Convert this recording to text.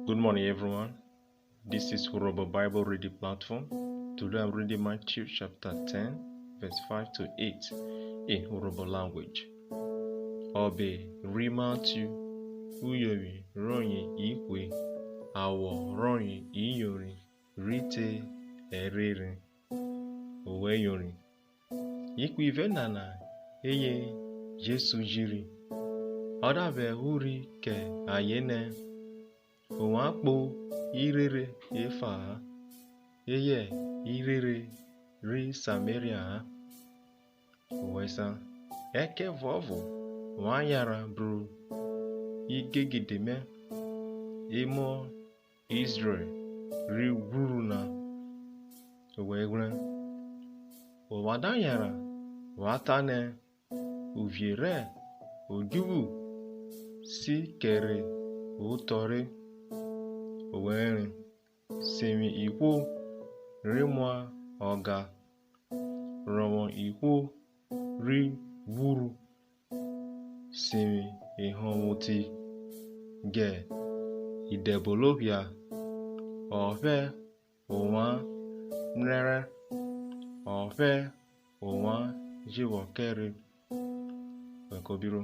Good morning, everyone. This is Urobo Bible Reading Platform. Today I'm reading Matthew chapter 10, verse 5 to 8 in Urobo language. Obe Rimatu Uyomi Ronyi Ikwe Awo Ronyi Iyori Rite Erere Oweyori Ikwe Venana Eye Jesu Jiri Odabe Uri Ke Ayene Omakpo irere efa ha eye irere ri Samaria ha wesa eke vovo wanyara bru igegideme imo Israel ri wuru na wegre owadanyara watane uviere ojubu si kere utore Oweri semi ikwu rimwa oga romo ikwu ri wuru semi ihonwuti ge idebolobia ofe onwa nrere ofe onwa jiwokere wekobiro